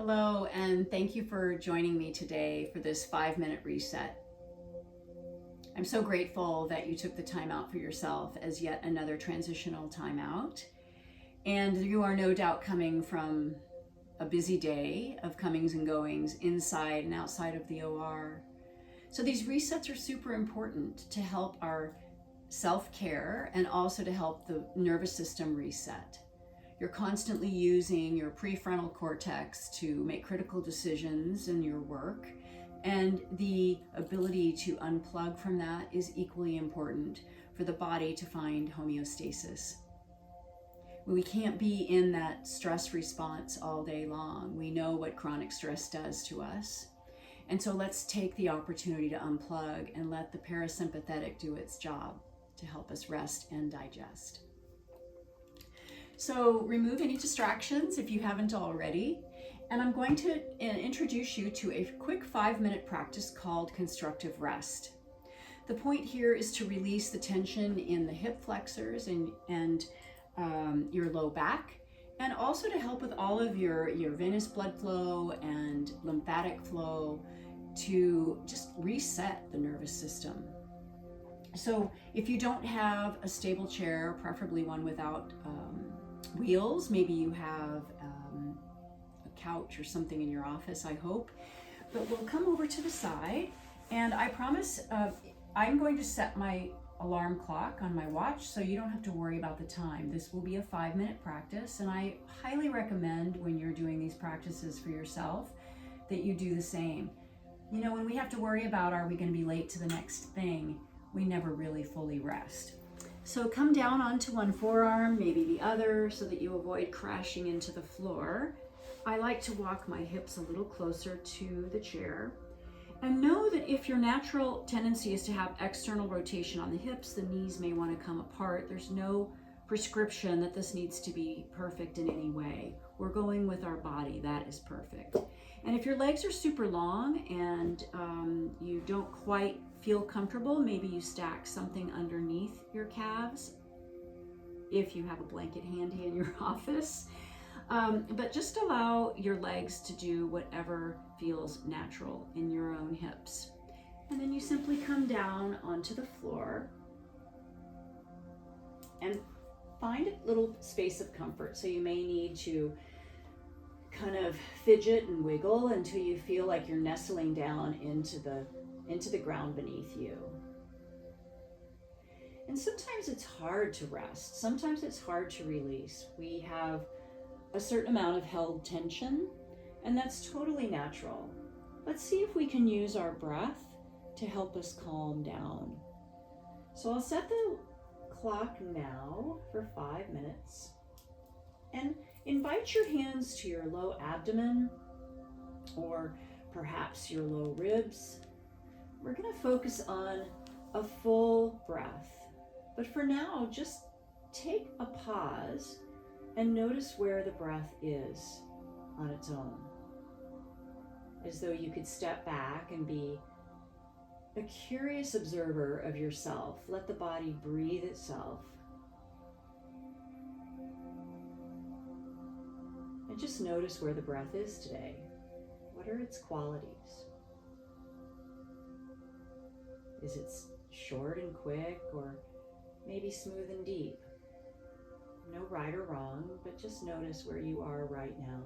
Hello, and thank you for joining me today for this 5-minute reset. I'm so grateful that you took the time out for yourself as yet another transitional time out. And you are no doubt coming from a busy day of comings and goings inside and outside of the OR. So these resets are super important to help our self-care and also to help the nervous system reset. You're constantly using your prefrontal cortex to make critical decisions in your work, and the ability to unplug from that is equally important for the body to find homeostasis. We can't be in that stress response all day long. We know what chronic stress does to us. And so let's take the opportunity to unplug and let the parasympathetic do its job to help us rest and digest. So remove any distractions if you haven't already. And I'm going to introduce you to a quick 5-minute practice called Constructive Rest. The point here is to release the tension in the hip flexors and your low back, and also to help with all of your venous blood flow and lymphatic flow to just reset the nervous system. So if you don't have a stable chair, preferably one without wheels, maybe you have a couch or something in your office, I hope. But we'll come over to the side, and I promise I'm going to set my alarm clock on my watch so you don't have to worry about the time. This will be a 5-minute practice, and I highly recommend when you're doing these practices for yourself that you do the same. You know, when we have to worry about are we going to be late to the next thing, we never really fully rest. So come down onto one forearm, maybe the other, so that you avoid crashing into the floor. I like to walk my hips a little closer to the chair. And know that if your natural tendency is to have external rotation on the hips, the knees may want to come apart. There's no prescription that this needs to be perfect in any way. We're going with our body. That is perfect. And if your legs are super long and you don't quite feel comfortable, maybe you stack something underneath your calves if you have a blanket handy in your office. But just allow your legs to do whatever feels natural in your own hips. And then you simply come down onto the floor and find a little space of comfort. So you may need to kind of fidget and wiggle until you feel like you're nestling down into the ground beneath you. And sometimes it's hard to rest. Sometimes it's hard to release. We have a certain amount of held tension, and that's totally natural. Let's see if we can use our breath to help us calm down. So I'll set the clock now for 5 minutes, and invite your hands to your low abdomen or perhaps your low ribs. We're going to focus on a full breath, but for now, just take a pause and notice where the breath is on its own, as though you could step back and be a curious observer of yourself. Let the body breathe itself. And just notice where the breath is today. What are its qualities? Is it short and quick, or maybe smooth and deep? No right or wrong, but just notice where you are right now.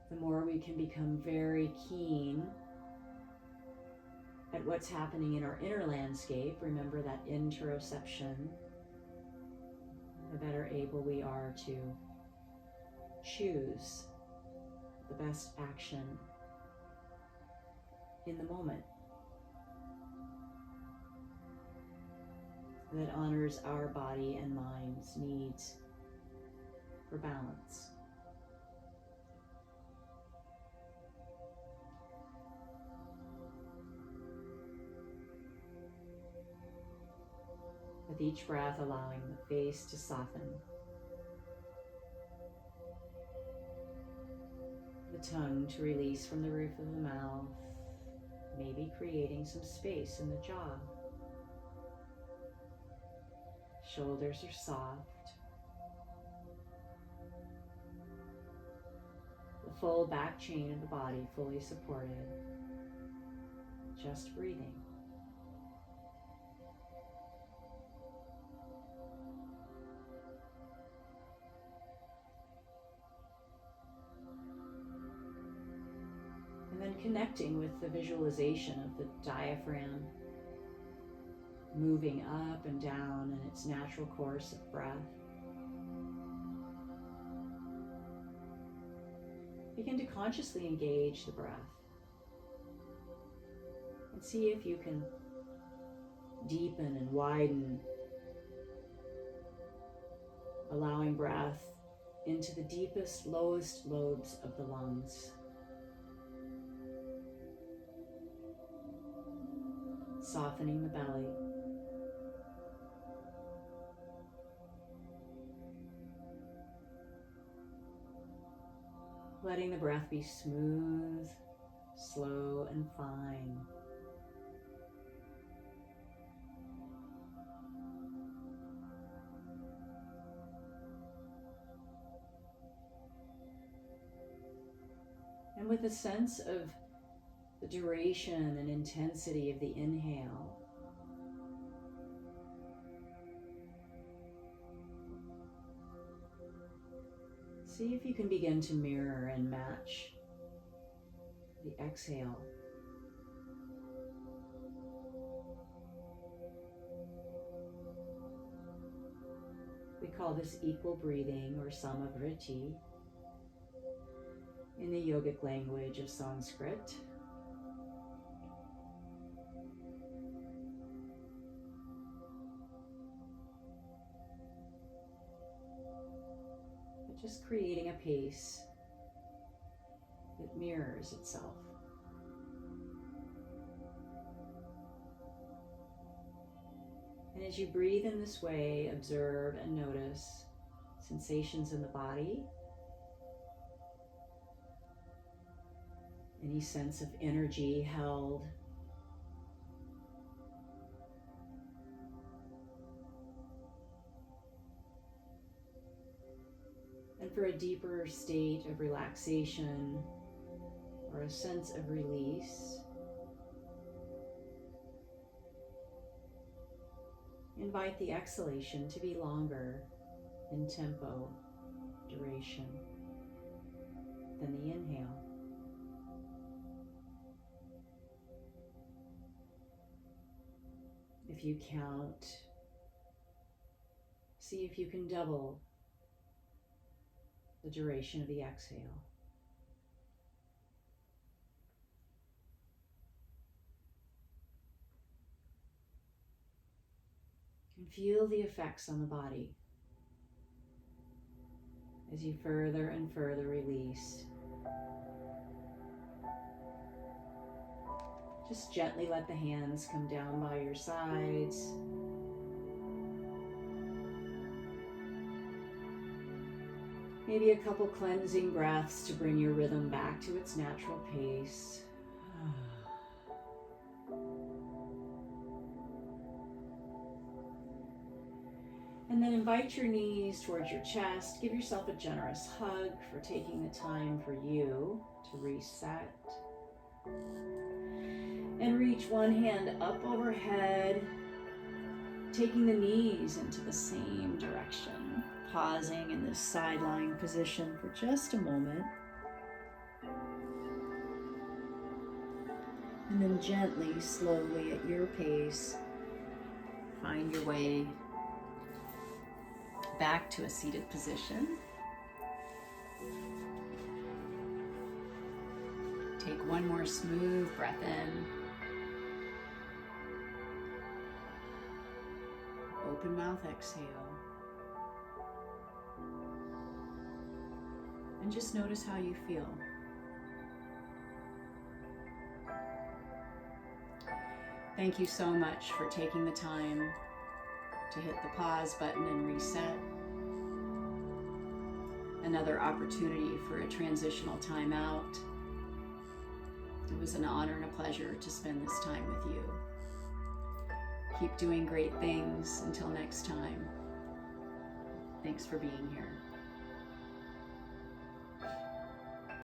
The more we can become very keen at what's happening in our inner landscape, remember that interoception, the better able we are to choose the best action in the moment that honors our body and mind's needs for balance. With each breath, allowing the face to soften, the tongue to release from the roof of the mouth, maybe creating some space in the jaw. Shoulders are soft. full back chain of the body fully supported. Just breathing. And then connecting with the visualization of the diaphragm moving up and down in its natural course of breath. Begin to consciously engage the breath and see if you can deepen and widen, allowing breath into the deepest, lowest lobes of the lungs. Softening the belly. Letting the breath be smooth, slow, and fine. And with a sense of the duration and intensity of the inhale, see if you can begin to mirror and match the exhale. We call this equal breathing or samavriti in the yogic language of Sanskrit. Just creating a pace that mirrors itself. And as you breathe in this way, observe and notice sensations in the body, any sense of energy held, and for a deeper state of relaxation or a sense of release, invite the exhalation to be longer in tempo, duration than the inhale. If you count, see if you can double the duration of the exhale. And feel the effects on the body as you further and further release. Just gently let the hands come down by your sides. Maybe a couple cleansing breaths to bring your rhythm back to its natural pace. And then invite your knees towards your chest. Give yourself a generous hug for taking the time for you to reset. And reach one hand up overhead, taking the knees into the same direction. Pausing in this side lying position for just a moment. And then gently, slowly at your pace, find your way back to a seated position. Take one more smooth breath in. Open mouth exhale. And just notice how you feel. Thank you so much for taking the time to hit the pause button and reset. Another opportunity for a transitional time out. It was an honor and a pleasure to spend this time with you. Keep doing great things until next time. Thanks for being here.